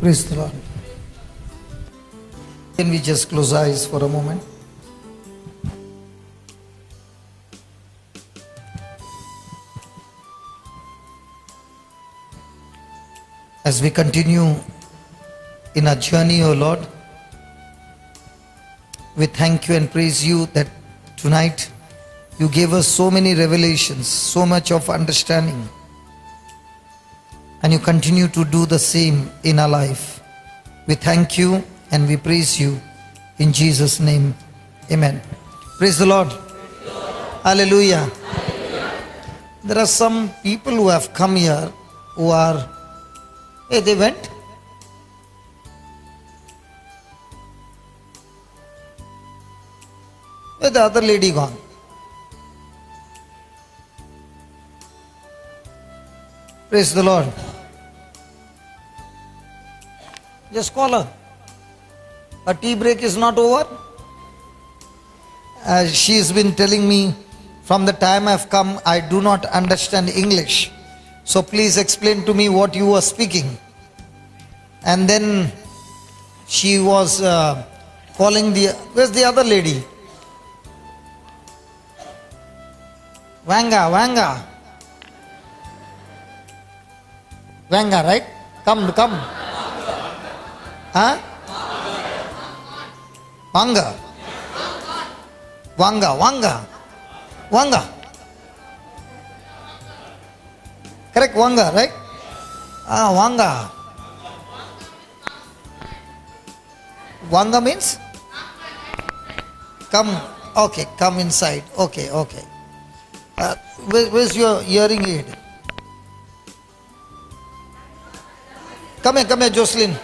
Praise the Lord. Can we just close our eyes for a moment? As we continue in our journey, O Lord, we thank you and praise you that tonight you gave us so many revelations, so much of understanding, and you continue to do the same in our life. We thank you and we praise you in Jesus' name. Amen. Praise the Lord. Hallelujah. There are some people who have come here who are, hey, they went. Where's the other lady gone? Praise the Lord. Just call her. Her tea break is not over. She has been telling me from the time I've come, I do not understand English. So please explain to me what you were speaking. And then she was calling where's the other lady? Vanga, right? Come. Huh? Vanga. Correct, Vanga, right? Vanga. Vanga means? Come. Okay, come inside. Okay. Where's your hearing aid? Come here, Jocelyn.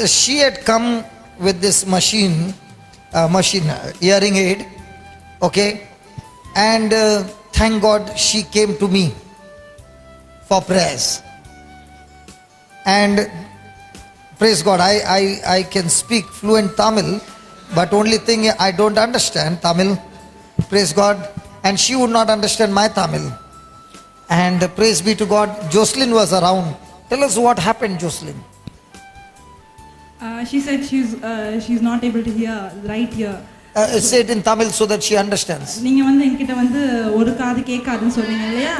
She had come with this machine, hearing aid, okay, and thank God she came to me for prayers. And praise God, I can speak fluent Tamil, but only thing I don't understand Tamil, praise God, and she would not understand my Tamil. And praise be to God, Jocelyn was around. Tell us what happened, Jocelyn. She said she's not able to hear right here. Say it in Tamil so that she understands. நீங்க வந்து என்கிட்ட வந்து ஒரு காது கேட்காதுன்னு சொன்னீங்க இல்லையா?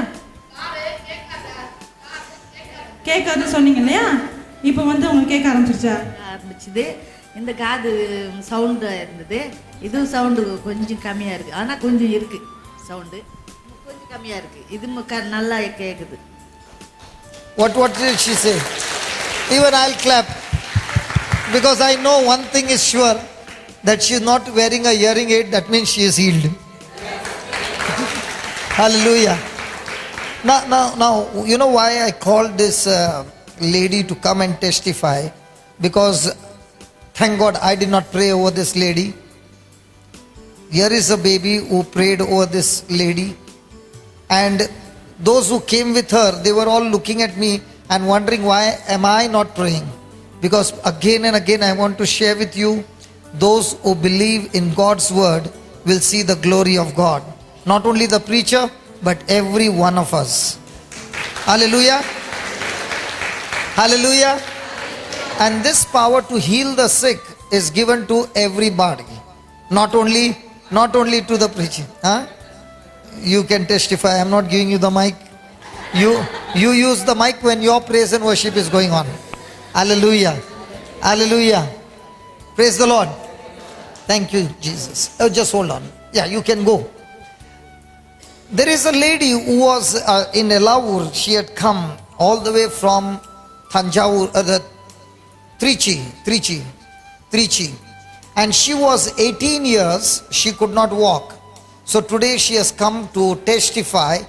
கேட்காதுன்னு சொன்னீங்க இல்லையா? இப்போ வந்து உங்களுக்கு கேட்க ஆரம்பிச்சிருச்சு. இந்த காது சவுண்ட் இருந்தது. இது சவுண்ட் கொஞ்சம் கம்மியா இருக்கு. ஆனா கொஞ்சம் இருக்கு சவுண்ட். கொஞ்சம் கம்மியா இருக்கு. இது நல்லா கேக்குது. What did she say? Even I'll clap. Because I know one thing is sure, that she is not wearing a hearing aid, that means she is healed. Hallelujah. Now, you know why I called this lady to come and testify? Because thank God I did not pray over this lady. Here is a baby who prayed over this lady. And those who came with her, they were all looking at me and wondering why am I not praying? Because again and again I want to share with you, those who believe in God's word will see the glory of God. Not only the preacher, but every one of us. Hallelujah. Hallelujah. And this power to heal the sick is given to everybody. Not only to the preacher. Huh? You can testify. I'm not giving you the mic. You use the mic when your praise and worship is going on. Hallelujah. Hallelujah. Praise the Lord. Thank you, Jesus. Oh, just hold on. Yeah, you can go. There is a lady who was in Elavur. She had come all the way from Thanjavur, Trichy. And she was 18 years. She could not walk. So today she has come to testify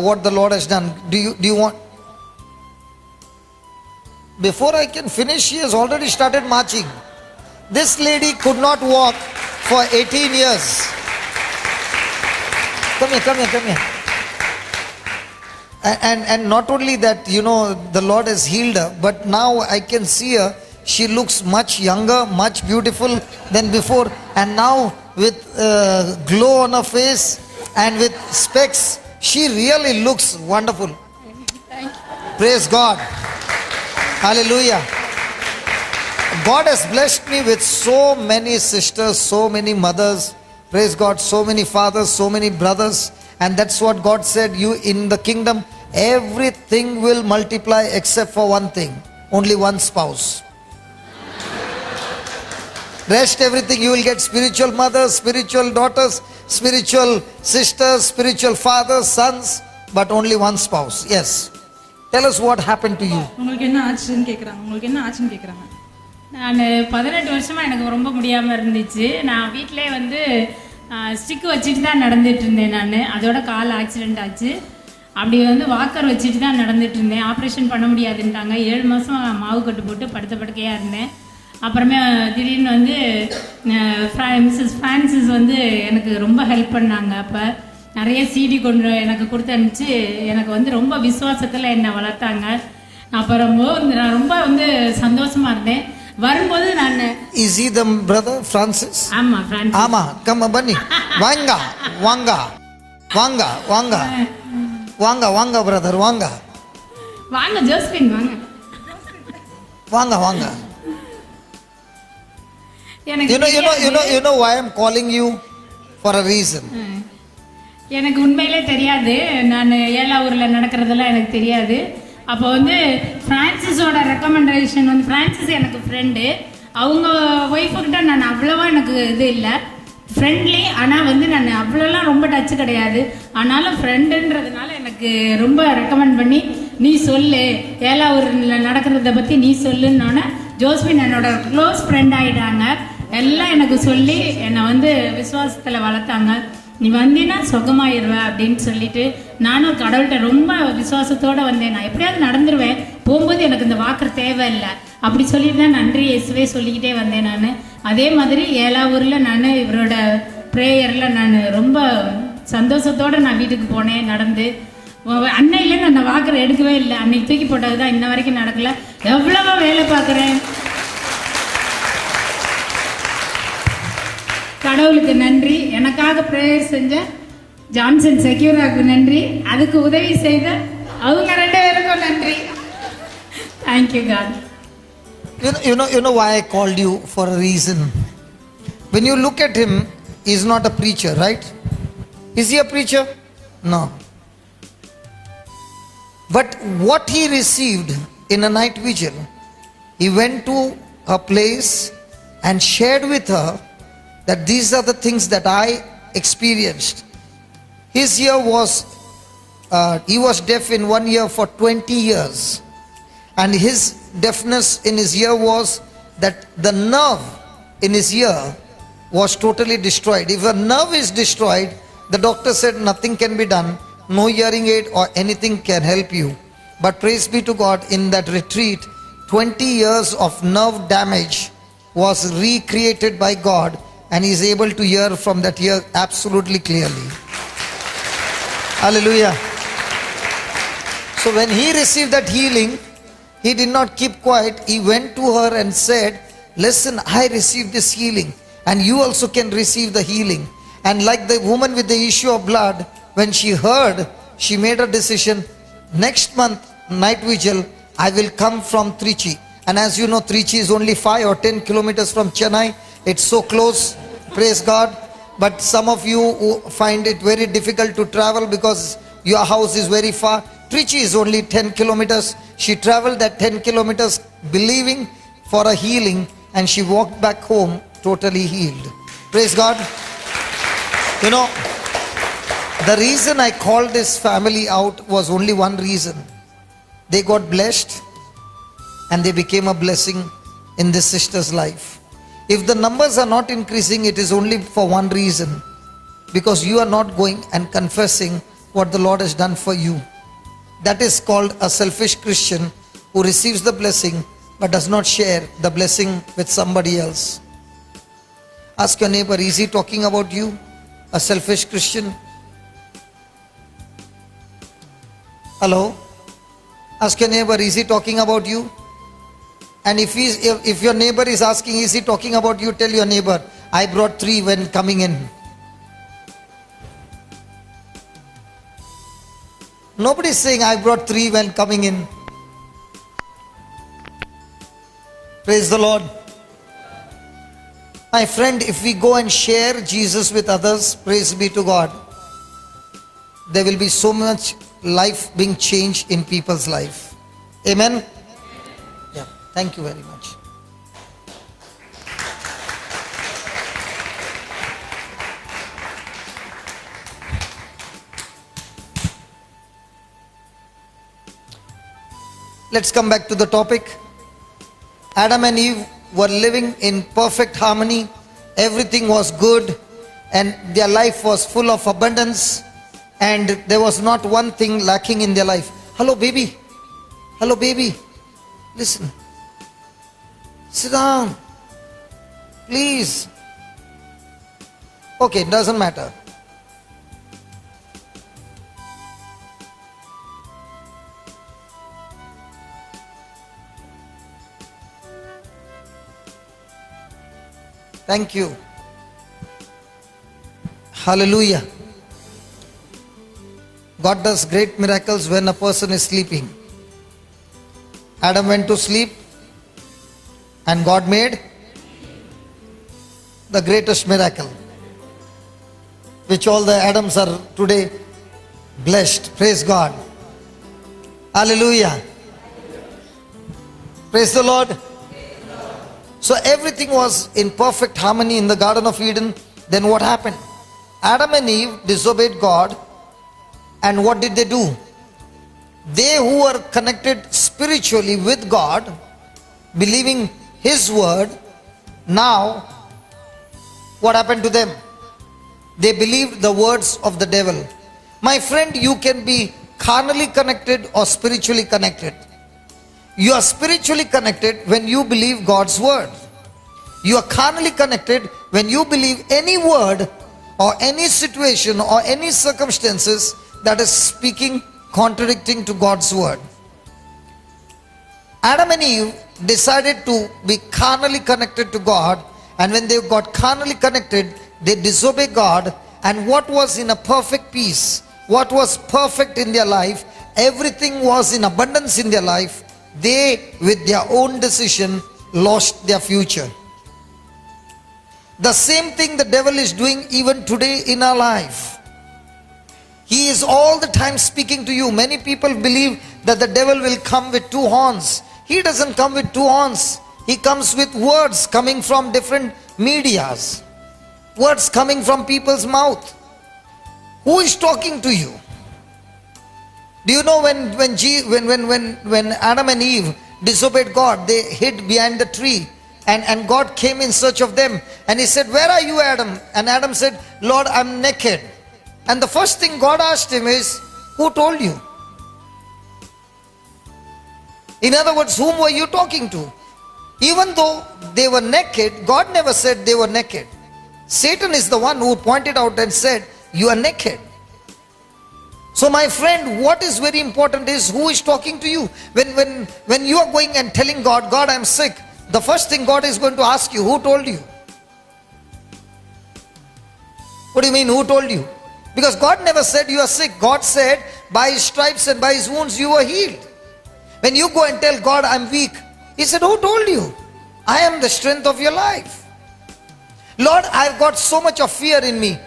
what the Lord has done. Do you want? Before I can finish, she has already started marching. This lady could not walk for 18 years. Come here. And not only that, the Lord has healed her, but now I can see her. She looks much younger, much beautiful than before. And now with glow on her face and with specs, she really looks wonderful. Praise God. Hallelujah. God has blessed me with so many sisters, so many mothers. Praise God. So many fathers, so many brothers. And that's what God said, you in the kingdom, everything will multiply except for one thing. Only one spouse. Rest everything, you will get spiritual mothers, spiritual daughters, spiritual sisters, spiritual fathers, sons, but only one spouse. Yes. Tell us what happened to you. உங்களுக்கு என்ன ஆச்சுன்னு கேக்குறாங்க. நான் 18 வருஷமா எனக்கு ரொம்ப முடியாம இருந்துச்சு. நான் வீட்டிலே வந்து ஸ்டிக் வச்சுட்டு தான் நடந்துட்டு இருந்தேன். நான் அதோட கால் ஆக்சிடென்ட் ஆச்சு. அப்படி வந்து வாக்கர் வச்சுட்டு தான் நடந்துட்டு இருந்தேன். ஆப்ரேஷன் பண்ண முடியாதுன்ட்டாங்க. 7 மாதம் மாவு கட்டு போட்டு படுத்த படுக்கையாக இருந்தேன். அப்புறமே திடீர்னு வந்து மிஸ்ஸஸ் ஃப்ரான்சிஸ் வந்து எனக்கு ரொம்ப ஹெல்ப் பண்ணாங்க. அப்போ நிறைய சிடி கொண்டு எனக்கு கொடுத்து அனுப்பிச்சு எனக்கு வந்து ரொம்ப விசுவாசத்தில் என்னை வளர்த்தாங்க. அப்புறம் நான் ரொம்ப வந்து சந்தோஷமா இருந்தேன். வரும்போது நான் Is he the brother Francis? ஆமா ஃப்ரான்சிஸ். ஆமா, come bunny. வாங்க வாங்க வாங்க வாங்க வாங்க வாங்க brother வாங்க வாங்க ஜோஸ்பின் வாங்க வாங்க வாங்க. எனக்கு You know why I'm calling you? For a reason. எனக்கு உண்மையிலே தெரியாது. நான் ஏலாவூரில் நடக்கிறதெல்லாம் எனக்கு தெரியாது. அப்போ வந்து ஃப்ரான்சிஸோட ரெக்கமெண்டேஷன் வந்து ஃப்ரான்சிஸ் எனக்கு ஃப்ரெண்டு. அவங்க ஒய்ஃபுக்கிட்ட நான் அவ்வளோவா எனக்கு இது இல்லை, ஃப்ரெண்ட்லி. ஆனால் வந்து நான் அவ்வளோலாம் ரொம்ப டச்சு கிடையாது. ஆனாலும் ஃப்ரெண்டுன்றதுனால எனக்கு ரொம்ப ரெக்கமெண்ட் பண்ணி நீ சொல்லு, ஏலாவூரில் நடக்கிறத பற்றி நீ சொல்லுன்னொன்னே ஜோஸ்பின் என்னோட க்ளோஸ் ஃப்ரெண்ட் ஆகிட்டாங்க. எல்லாம் எனக்கு சொல்லி என்னை வந்து விசுவாசத்தில் வளர்த்தாங்க. நீ வந்தீன்னா சுகமாயிருவ அப்படின்னு சொல்லிட்டு நானும் கடவுள்கிட்ட ரொம்ப விசுவாசத்தோடு வந்தேன். நான் எப்படியாவது நடந்துருவேன், போகும்போது எனக்கு இந்த வாக்கர் தேவையில்லை அப்படி சொல்லிட்டு தான் நன்றி இயேசுவே சொல்லிக்கிட்டே வந்தேன். நான் அதே மாதிரி ஏலாவூரில் நான் இவரோட ப்ரேயரில் நான் ரொம்ப சந்தோஷத்தோடு நான் வீட்டுக்கு போனேன். நடந்து அன்னையிலேருந்து அந்த வாக்கரை எடுக்கவே இல்லை. அன்னைக்கு தூக்கி போட்டது தான் இன்ன வரைக்கும் நடக்கலை. எவ்வளவோ வேலை பார்க்குறேன். கடவுளுக்கு நன்றி. எனக்காக ப்ரேயர் செஞ்ச ஜான்சன் செக்யூராவுக்கு நன்றி. அதுக்கு உதவி செய்த அவங்க 2 பேருக்கும் நன்றி. Thank you God. You know why I called you? For a reason. When you look at him, he's not a preacher, right? Is he a preacher? No. But what he received in a night vigil, he went to a place and shared with her that these are the things that I experienced. His ear was, he was deaf in one ear for 20 years. And his deafness in his ear was that the nerve in his ear was totally destroyed. If a nerve is destroyed, the doctor said nothing can be done, no hearing aid or anything can help you. But praise be to God, in that retreat, 20 years of nerve damage was recreated by God, and he is able to hear from that ear absolutely clearly. Hallelujah. So when he received that healing, he did not keep quiet. He went to her and said, listen, I received this healing and you also can receive the healing. And like the woman with the issue of blood, when she heard, she made a decision, next month night vigil I will come from Trichy. And as you know, Trichy is only 5 or 10 kilometers from Chennai. It's so close, praise God. But some of you find it very difficult to travel because your house is very far. Trichy is only 10 kilometers. She traveled that 10 kilometers believing for a healing, and she walked back home totally healed. Praise God. You know, the reason I called this family out was only one reason. They got blessed and they became a blessing in this sister's life. If the numbers are not increasing, it is only for one reason, because you are not going and confessing what the Lord has done for you. That is called a selfish Christian who receives the blessing but does not share the blessing with somebody else. Ask your neighbor, is he talking about you? A selfish Christian? Hello? Ask your neighbor, is he talking about you? And if your neighbor is asking, is he talking about you? Tell your neighbor, I brought 3 when coming in. Nobody is saying, I brought 3 when coming in. Praise the Lord. My friend, if we go and share Jesus with others, praise be to God, there will be so much life being changed in people's life. Amen? Yeah, thank you very much. Let's come back to the topic. Adam and Eve were living in perfect harmony. Everything was good and their life was full of abundance, and there was not one thing lacking in their life. Hello baby. Hello baby. Listen. Sit down. Please. Okay, doesn't matter. Thank you. Hallelujah. God does great miracles when a person is sleeping. Adam went to sleep and God made the greatest miracle, which all the Adams are today blessed. Praise God. Hallelujah. Praise the Lord. So everything was in perfect harmony in the Garden of Eden. Then what happened? Adam and Eve disobeyed God. And what did they do? They who were connected spiritually with God, believing His word, now what happened to them? They believed the words of the devil. My friend, you can be carnally connected or spiritually connected. You are spiritually connected when you believe God's word. You are carnally connected when you believe any word or any situation or any circumstances that is speaking contradicting to God's word. Adam and Eve decided to be carnally connected to God, and when they got carnally connected, they disobeyed God, and what was in a perfect peace, what was perfect in their life, everything was in abundance in their life, they with their own decision lost their future. The same thing the devil is doing even today in our life. He is all the time speaking to you. Many people believe that the devil will come with 2 horns. He doesn't come with 2 horns. He comes with words coming from different medias. Words coming from people's mouth. Who is talking to you? Do you know when Adam and Eve disobeyed God, they hid behind the tree, and God came in search of them, and He said, "Where are you, Adam?" And Adam said, "Lord, I'm naked." And the first thing God asked him is, "Who told you?" In other words, whom were you talking to? Even though they were naked, God never said they were naked. Satan is the one who pointed out and said, "You are naked." So my friend, what is very important is who is talking to you. When you are going and telling God, "God, I'm sick," the first thing God is going to ask you, who told you? What do you mean, who told you? Because God never said you are sick. God said, by His stripes and by His wounds you were healed. When you go and tell God, "I'm weak," He said, "Who told you? I am the strength of your life." "Lord, I've got so much of fear in me."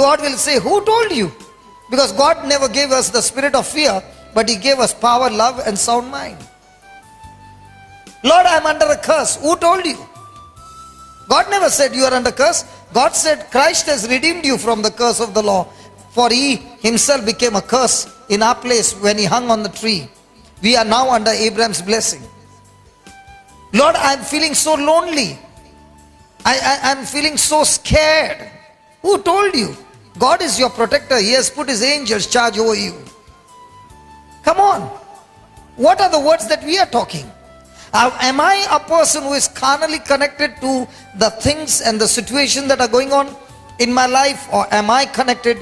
God will say, "Who told you?" Because God never gave us the spirit of fear, but He gave us power, love and sound mind. "Lord, I'm under a curse." Who told you? God never said you are under curse. God said Christ has redeemed you from the curse of the law. For He Himself became a curse in our place when He hung on the tree. We are now under Abraham's blessing. "Lord, I'm feeling so lonely. I'm feeling so scared." Who told you? God is your protector. He has put His angels charge over you. Come on. What are the words that we are talking? Am I a person who is carnally connected to the things and the situation that are going on in my life, or am I connected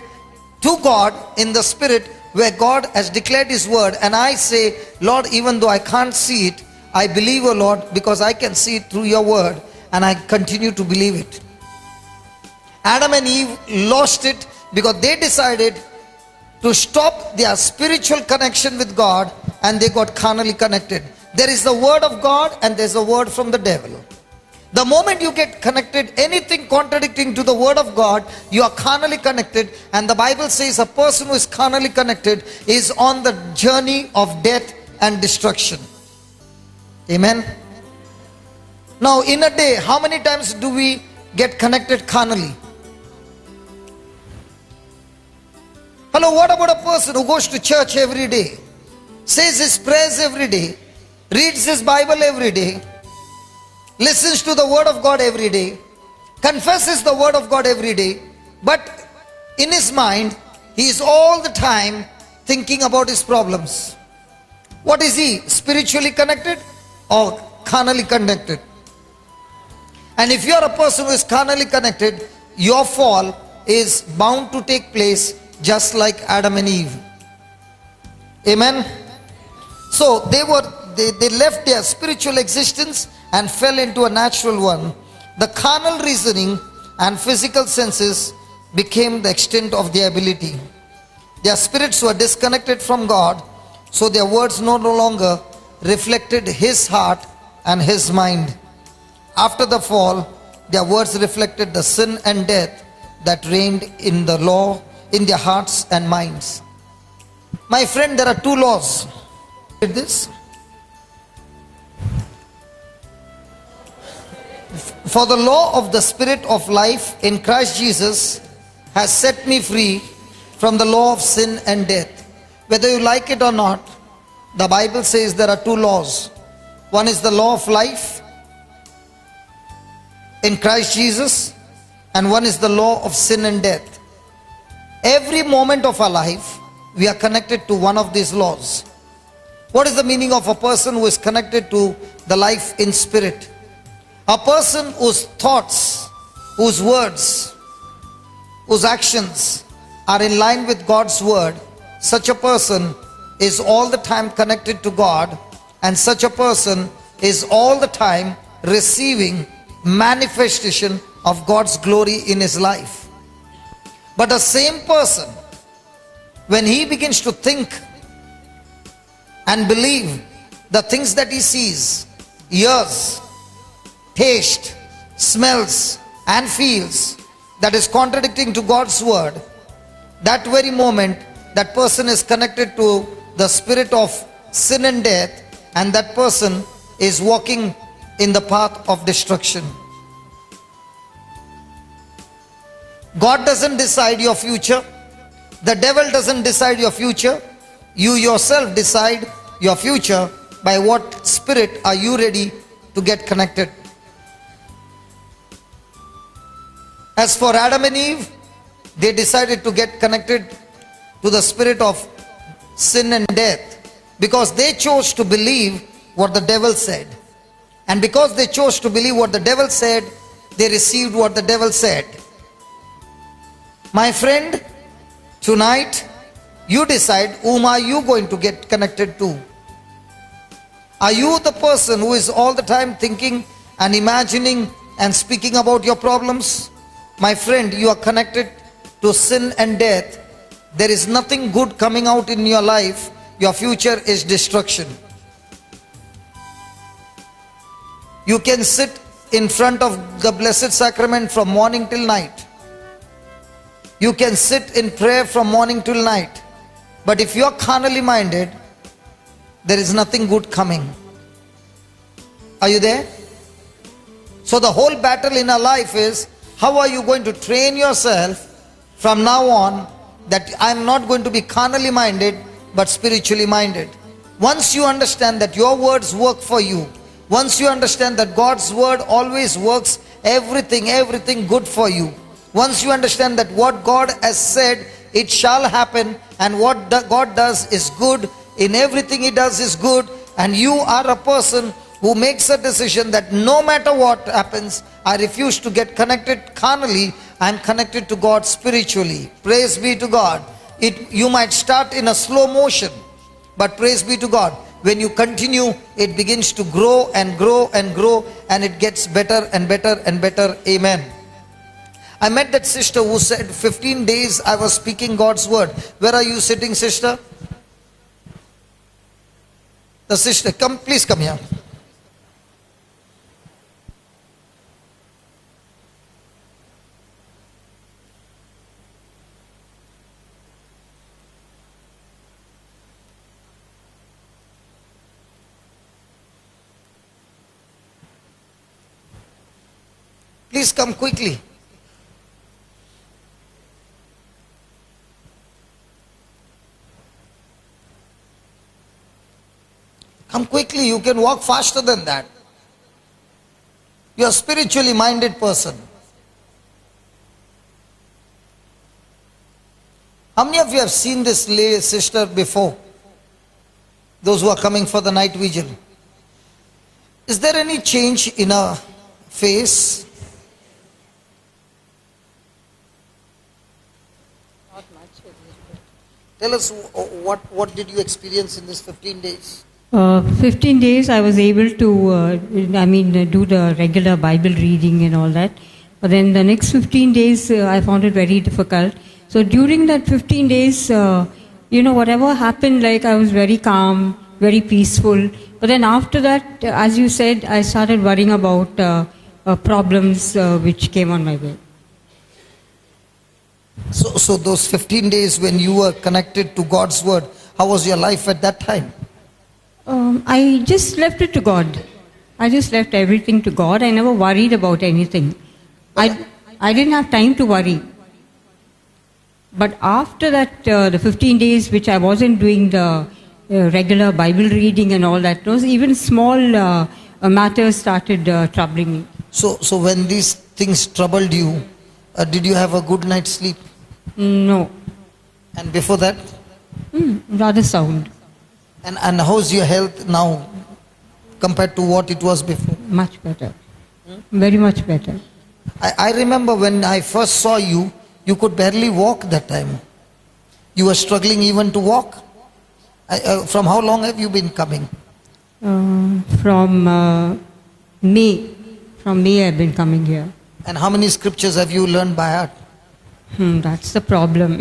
to God in the spirit where God has declared His word, and I say, Lord, even though I can't see it, I believe, O Lord, because I can see it through your word, and I continue to believe it. Adam and Eve lost it because they decided to stop their spiritual connection with God, and they got carnally connected. There is the word of God and there's a word from the devil. The moment you get connected, anything contradicting to the word of God, you are carnally connected. And the Bible says a person who is carnally connected is on the journey of death and destruction. Amen. Now in a day, how many times do we get connected carnally? Hello, what about a person who goes to church every day, says his prayers every day, reads his Bible every day, listens to the word of God every day, confesses the word of God every day, but in his mind, he is all the time thinking about his problems? What is he? Spiritually connected or carnally connected? And if you are a person who is carnally connected, your fall is bound to take place just like Adam and Eve. Amen. So they left their spiritual existence and fell into a natural one. The carnal reasoning and physical senses became the extent of their ability. Their spirits were disconnected from God, so their words no longer reflected His heart and His mind. After the fall, their words reflected the sin and death that reigned in the law, in their hearts and minds. My friend, there are two laws. Read this. For the law of the Spirit of life in Christ Jesus has set me free from the law of sin and death. Whether you like it or not, the Bible says there are two laws. One is the law of life in Christ Jesus, and one is the law of sin and death. Every moment of our life, we are connected to one of these laws. What is the meaning of a person who is connected to the life in spirit? A person whose thoughts, whose words, whose actions are in line with God's word, such a person is all the time connected to God, and such a person is all the time receiving manifestation of God's glory in his life. But the same person, when he begins to think and believe the things that he sees, hears, tastes, smells and feels, that is contradicting to God's word, that very moment that person is connected to the spirit of sin and death, and that person is walking in the path of destruction. God doesn't decide your future. The devil doesn't decide your future. You yourself decide your future by what spirit are you ready to get connected. As for Adam and Eve, they decided to get connected to the spirit of sin and death because they chose to believe what the devil said. And because they chose to believe what the devil said, they received what the devil said. My friend, tonight you decide whom are you going to get connected to. Are you the person who is all the time thinking and imagining and speaking about your problems? My friend, you are connected to sin and death. There is nothing good coming out in your life. Your future is destruction. You can sit in front of the Blessed Sacrament from morning till night. You can sit in prayer from morning till night. But if you are carnally minded, there is nothing good coming. Are you there? So the whole battle in our life is, how are you going to train yourself from now on that I am not going to be carnally minded but spiritually minded? Once you understand that your words work for you, once you understand that God's word always works everything good for you, once you understand that what God has said, it shall happen, and what God does is good, in everything He does is good, and you are a person who makes a decision that no matter what happens, I refuse to get connected carnally, I am connected to God spiritually. Praise be to God. You might start in a slow motion, but praise be to God, when you continue, it begins to grow and grow and grow, and it gets better and better and better. Amen. I met that sister who said 15 days I was speaking God's word. Where are you sitting, sister? The sister, come, please come here. Please come quickly. Come quickly, you can walk faster than that. You are a spiritually minded person. How many of you have seen this lady sister before? Those who are coming for the night vigil. Is there any change in her face? Tell us what did you experience in this 15 days? 15 days I was able to, do the regular Bible reading and all that. But then the next 15 days I found it very difficult. So during that 15 days, whatever happened, like I was very calm, very peaceful. But then after that, as you said, I started worrying about problems which came on my way. So those 15 days when you were connected to God's word, how was your life at that time? I just left it to God. I just left everything to God. I never worried about anything. I didn't have time to worry. But after that, the 15 days which I wasn't doing the regular Bible reading and all that, those even small matters started troubling me. So when these things troubled you, did you have a good night's sleep? No. And before that? Rather sound. And how's your health now compared to what it was before? Much better. Very much better. I remember when I first saw you, you could barely walk that time. You were struggling even to walk. From how long have you been coming? From May. From May I've been coming here. And how many scriptures have you learned by heart? That's the problem.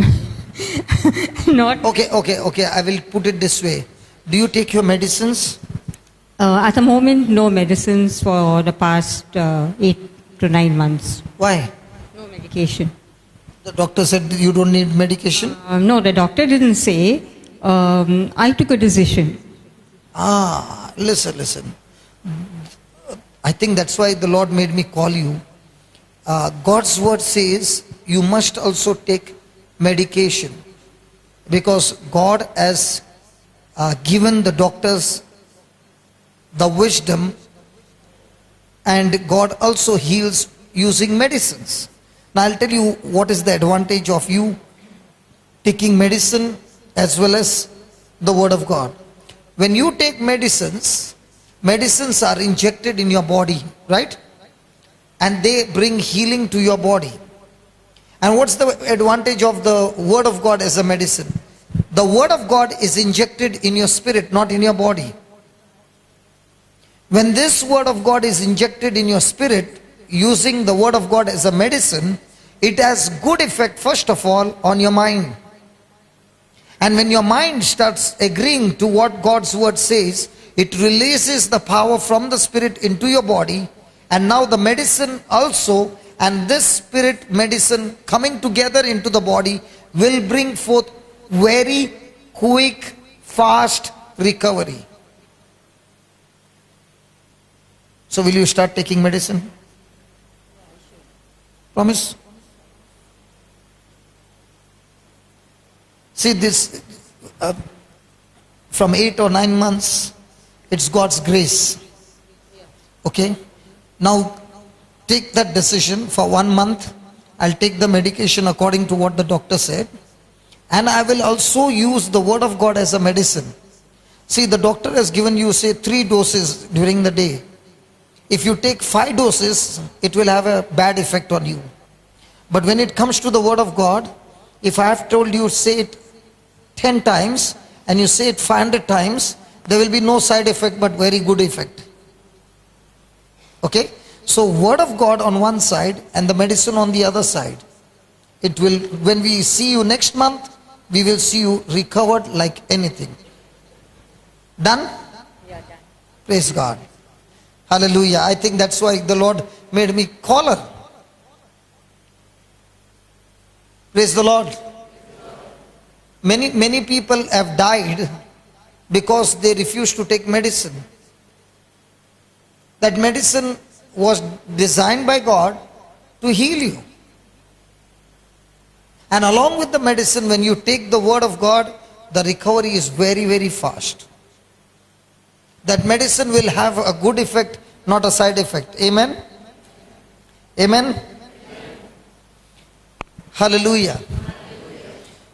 Not. Okay. I will put it this way. Do you take your medicines? At the moment, no medicines for the past 8 to 9 months. Why? No medication. The doctor said you don't need medication? No, the doctor didn't say. I took a decision. Listen. I think that's why the Lord made me call you. God's word says you must also take medication, because God has given the doctors the wisdom, and God also heals using medicines. Now I'll tell you what is the advantage of you taking medicine as well as the word of God. When you take medicines are injected in your body, right? And they bring healing to your body. And what's the advantage of the word of God as a medicine? The word of God is injected in your spirit, not in your body. When this word of God is injected in your spirit, using the word of God as a medicine, it has good effect, first of all, on your mind. And when your mind starts agreeing to what God's word says, it releases the power from the spirit into your body. And now the medicine also, and this spirit medicine coming together into the body, will bring forth very quick, fast recovery. So will you start taking medicine? Promise? See this, from 8 or 9 months, it's God's grace. Okay? Now, take that decision for 1 month. I'll take the medication according to what the doctor said. And I will also use the word of God as a medicine. See, the doctor has given you, say, 3 doses during the day. If you take 5 doses, it will have a bad effect on you. But when it comes to the word of God, if I have told you, say it 10 times and you say it 500 times, there will be no side effect but very good effect. Okay? So word of God on one side and the medicine on the other side. It will, when we see you next month, we will see you recovered like anything. Done? Praise God. Hallelujah. I think that's why the Lord made me caller. Praise the Lord. Many people have died because they refused to take medicine. That medicine was designed by God to heal you. And along with the medicine, when you take the word of God, the recovery is very, very fast. That medicine will have a good effect, not a side effect. Amen? Amen? Hallelujah.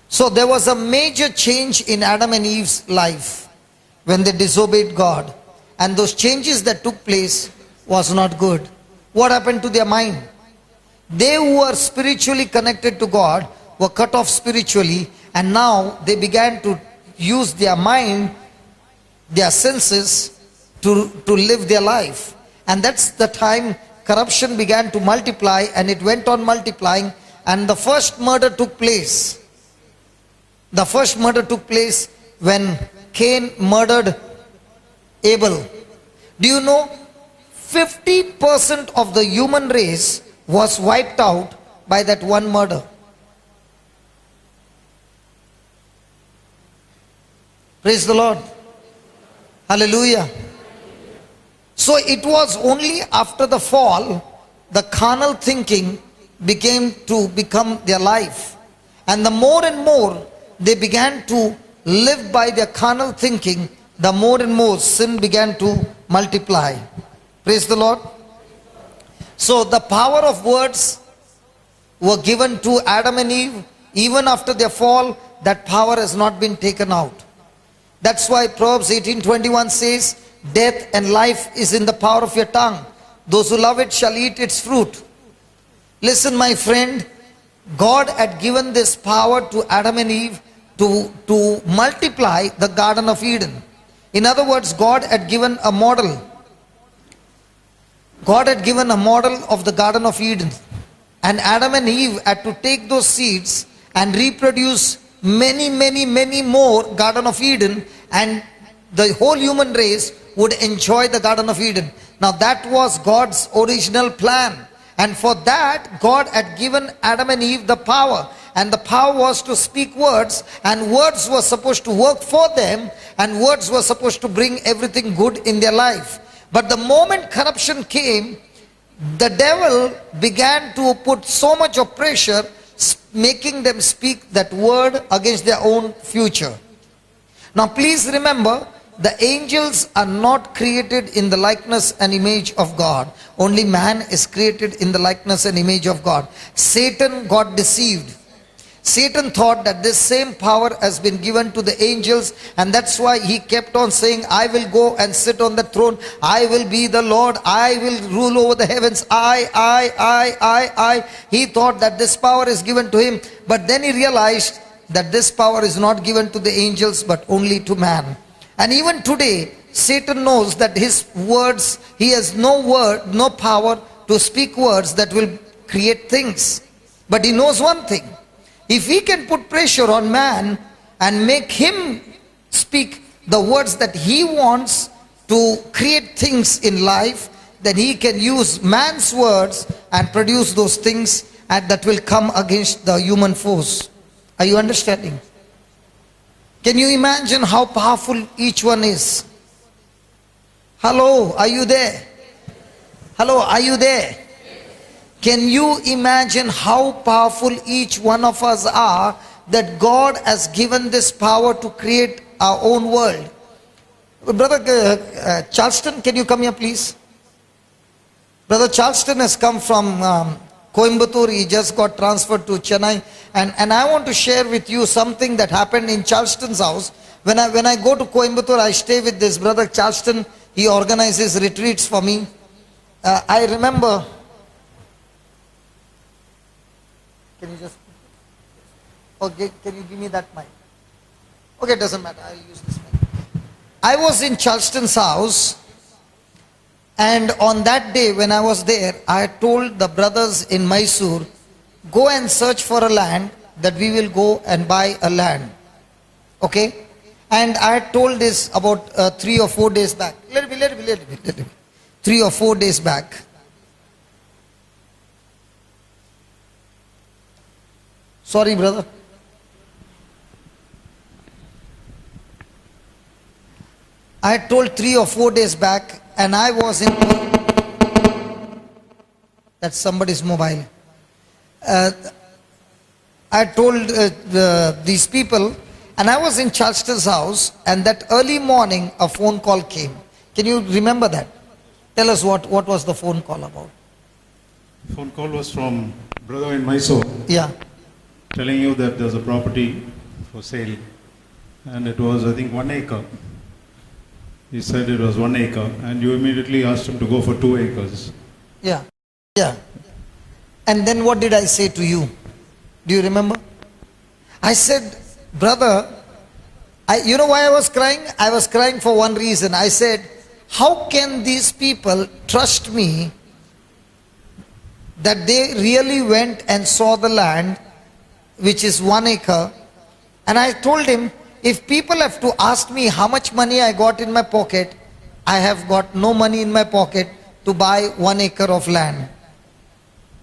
So there was a major change in Adam and Eve's life when they disobeyed God. And those changes that took place was not good. What happened to their mind? They who were spiritually connected to God were cut off spiritually, and now they began to use their mind, their senses to live their life. And that's the time corruption began to multiply, and it went on multiplying, and the first murder took place. The first murder took place when Cain murdered Abel. Do you know 50% of the human race was wiped out by that one murder? Praise the Lord. Hallelujah. So it was only after the fall, the carnal thinking become their life. And the more and more they began to live by their carnal thinking, the more and more sin began to multiply. Praise the Lord. So the power of words were given to Adam and Eve. Even after their fall, that power has not been taken out. That's why Proverbs 18:21 says, death and life is in the power of your tongue. Those who love it shall eat its fruit. Listen, my friend, God had given this power to Adam and Eve to multiply the Garden of Eden. In other words, God had given a model. God had given a model of the Garden of Eden. And Adam and Eve had to take those seeds and reproduce many more Garden of Eden, and the whole human race would enjoy the Garden of Eden. Now that was God's original plan. And for that, God had given Adam and Eve the power. And the power was to speak words, and words were supposed to work for them, and words were supposed to bring everything good in their life. But the moment corruption came, the devil began to put so much of pressure, making them speak that word against their own future. Now please remember, the angels are not created in the likeness and image of God. Only man is created in the likeness and image of God. Satan got deceived. Satan thought that this same power has been given to the angels, and that's why he kept on saying, I will go and sit on the throne. I will be the Lord. I will rule over the heavens. I. He thought that this power is given to him, but then he realized that this power is not given to the angels but only to man. And even today, Satan knows that his words, he has no power to speak words that will create things. But he knows one thing. If he can put pressure on man and make him speak the words that he wants to create things in life, then he can use man's words and produce those things and that will come against the human force. Are you understanding? Can you imagine how powerful each one is? Hello, are you there? Hello, are you there? Can you imagine how powerful each one of us are, that God has given this power to create our own world? Brother Charleston, can you come here please? Brother Charleston has come from Coimbatore. He just got transferred to Chennai, and I want to share with you something that happened in Charleston's house. When I go to Coimbatore, I stay with this brother Charleston. He organizes retreats for me. I remember. Can you just, okay, can you give me that mic? Okay, it doesn't matter. I'll use this mic. I was in Charleston's house, and on that day when I was there, I told the brothers in Mysore, go and search for a land, that we will go and buy a land. Okay? And I had told this about 3 or 4 days back. Let me. 3 or 4 days back. Sorry, brother. I had told 3 or 4 days back, and I was in. That's somebody's mobile. I told these people, and I was in Charleston's house, and that early morning a phone call came. Can you remember that? Tell us what was the phone call about? Phone call was from brother in Mysore, Yeah. telling you that there's a property for sale, and it was, I think, 1 acre. He said it was 1 acre, and you immediately asked him to go for 2 acres. Yeah. Yeah. And then what did I say to you? Do you remember? I said, brother, you know why I was crying? I was crying for one reason. I said, how can these people trust me that they really went and saw the land, which is 1 acre? And I told him, if people have to ask me how much money I got in my pocket, I have got no money in my pocket to buy 1 acre of land.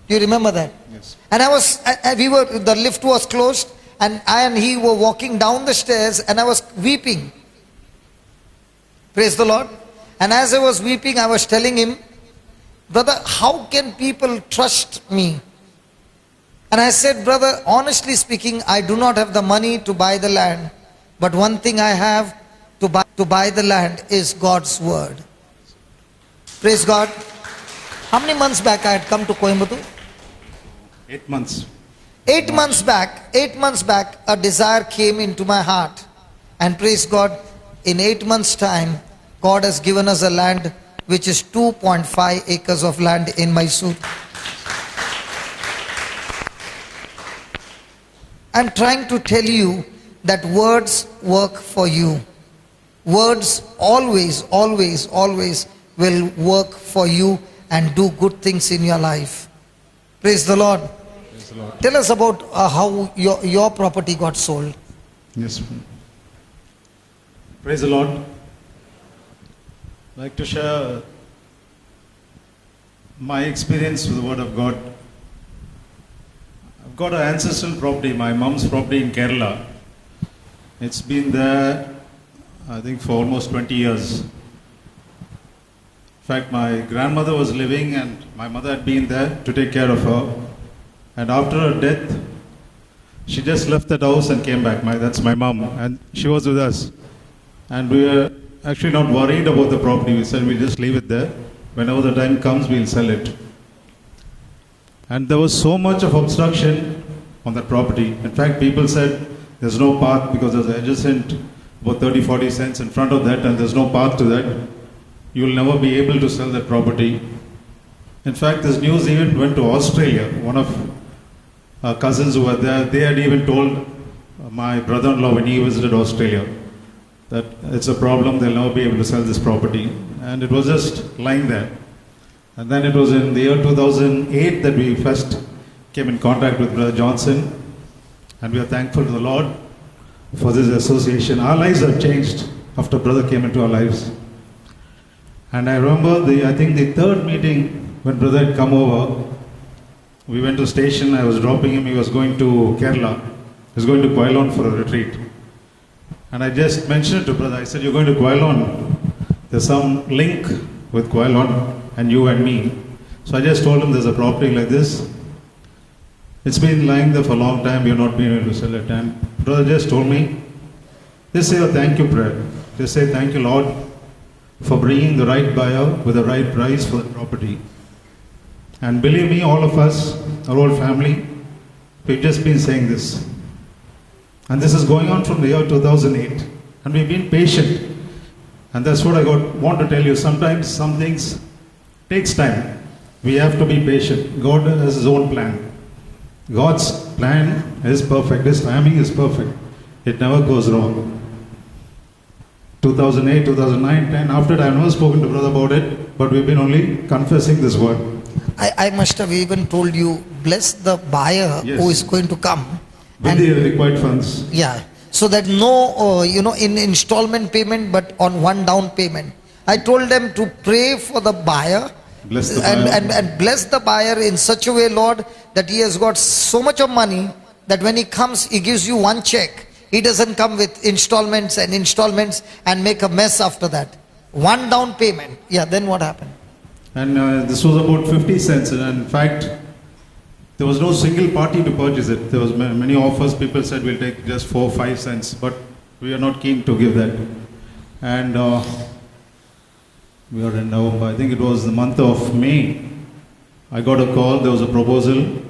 Do you remember that? Yes. And the lift was closed, and I and he were walking down the stairs, and I was weeping. Praise the Lord. And as I was weeping, I was telling him, brother, how can people trust me? And I said, brother, honestly speaking, I do not have the money to buy the land, but one thing I have to buy the land is God's word. Praise God. How many months back I had come to Coimbatore? 8 months. 8 months back, a desire came into my heart. And praise God, in 8 months' time, God has given us a land which is 2.5 acres of land in Mysore. I'm trying to tell you that words work for you. Words always will work for you and do good things in your life. Praise the Lord. Praise the Lord. Tell us about how your property got sold. Yes. Praise the Lord. I'd like to share my experience with the Word of God. I've got an ancestral property, my mom's property in Kerala. It's been there, I think, for almost 20 years. In fact, my grandmother was living and my mother had been there to take care of her. And after her death, she just left that house and came back. That's my mom, and she was with us. And we were actually not worried about the property. We said we'll just leave it there. Whenever the time comes, we'll sell it. And there was so much of obstruction on that property. In fact, people said there's no path because there's adjacent about 30-40 cents in front of that, and there's no path to that. You'll never be able to sell that property. In fact, this news even went to Australia. One of our cousins who were there, they had even told my brother-in-law when he visited Australia that it's a problem, they'll never be able to sell this property. And it was just lying there. And then it was in the year 2008 that we first came in contact with Brother Johnson. And we are thankful to the Lord for this association. Our lives have changed after Brother came into our lives. And I remember I think the third meeting when Brother had come over, we went to station, I was dropping him, he was going to Kerala. He was going to Quailon for a retreat. And I just mentioned it to Brother, I said, you're going to Quailon. There's some link with Quailon and you and me. So I just told him there's a property like this. It's been lying there for a long time, we have not been able to sell it. And Brother just told me, just say a thank you prayer. Just say thank you Lord for bringing the right buyer with the right price for the property. And believe me, all of us, our whole family, we've just been saying this. And this is going on from the year 2008. And we've been patient. And that's what I want to tell you. Sometimes some things takes time. We have to be patient. God has His own plan. God's plan is perfect. His timing is perfect. It never goes wrong. 2008, 2009, 10. After that, I have never spoken to brother about it, but we've been only confessing this word. I must have even told you, bless the buyer Yes. who is going to come. With the required funds. Yeah, so that no, in installment payment, but on one down payment. I told them to pray for the buyer. Bless the buyer. And bless the buyer in such a way, Lord, that he has got so much of money that when he comes, he gives you one check. He doesn't come with installments and make a mess after that. One down payment. Yeah, then what happened? And this was about 50 cents. And in fact, there was no single party to purchase it. There was many offers. People said we'll take just 4 or 5 cents, but we are not keen to give that. And we are in November. I think it was the month of May. I got a call. There was a proposal.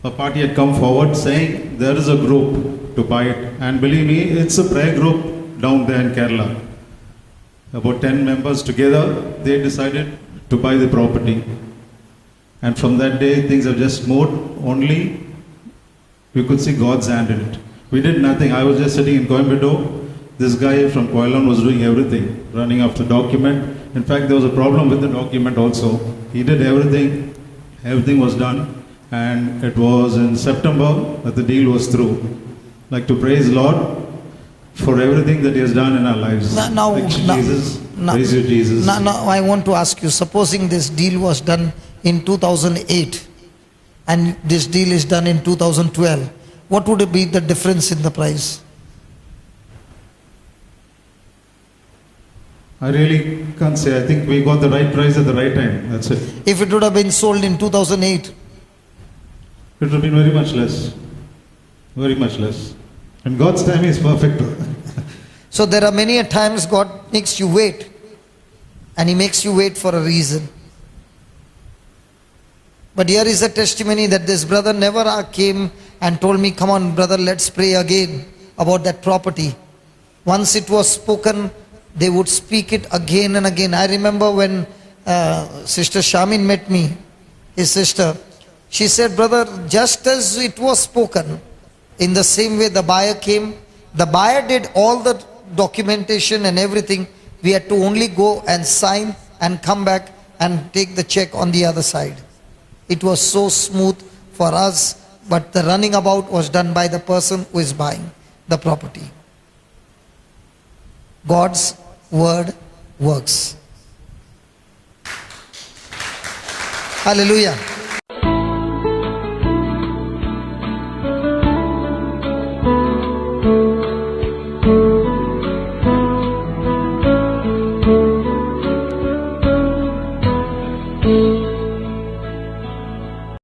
A party had come forward saying there is a group to buy it. And believe me, it's a prayer group down there in Kerala. About 10 members together, they decided to buy the property. And from that day, things have just moved. Only we could see God's hand in it. We did nothing. I was just sitting in Coimbatore. This guy from Kuala was doing everything, running after document. In fact, there was a problem with the document also. He did everything. Everything was done. And it was in September that the deal was through. I'd like to praise Lord for everything that He has done in our lives. Praise you, Jesus. Now, I want to ask you, supposing this deal was done in 2008 and this deal is done in 2012, what would be the difference in the price? I really can't say. I think we got the right price at the right time. That's it. If it would have been sold in 2008, it would have been very much less. Very much less. And God's time is perfect. so there are many a times God makes you wait, and He makes you wait for a reason. But here is a testimony that this brother never came and told me, come on brother, let's pray again about that property. Once it was spoken, they would speak it again and again. I remember when Sister Shamin met me, his sister, she said, brother, just as it was spoken, in the same way the buyer came, the buyer did all the documentation and everything. We had to only go and sign and come back and take the check on the other side. It was so smooth for us, but the running about was done by the person who is buying the property. God's word works. Hallelujah.